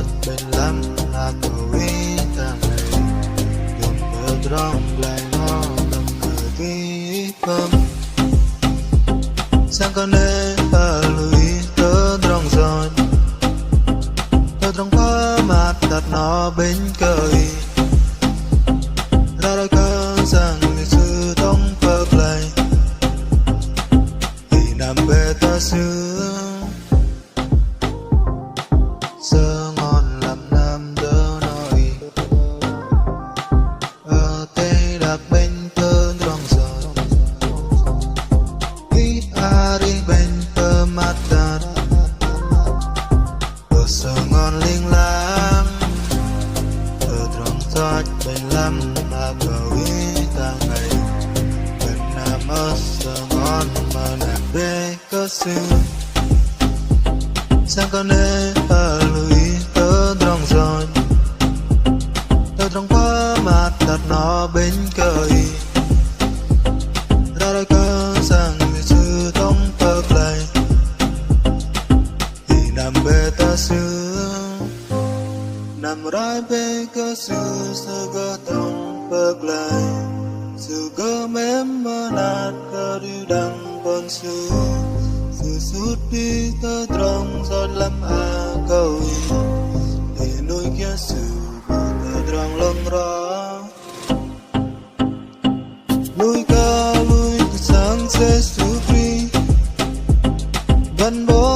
thật bên lắm là cầu ý ta này đừng mơ trong lại nó đừng cười vi phẩm sang con nê ở lùi tớ trong rồi tớ trong quá mặt đặt nó bên cười ra đời cơ rằng lịch sử tông phật lại thì nằm về ta xưa sơ ngon làm nam đỡ nói ở tây đặc bên tơ trong rồi khi đi bên tơ mắt ta ở sơ ngon linh lãng ở trong thoát bên lắm mà cầu ý ta ngày bên nam ở sơ ngon mà nằm về cơ xưa sang con nê ở lùi tớ trong rồi tớ trong quá mặt đặt nó bên cười ra đời cơ sang lịch sử tông phật lại thì nằm bề ta xưa nằm rải bề cơ xưa sơ cơ tông phật lại sự cơ mém mơ nát cơ đi đằng con xưa sự suốt đi tơ trong giọt lắm cầu để nuôi kia sự tơ trong lòng rõ nuôi ca nuôi sáng sẽ su free vẫn bó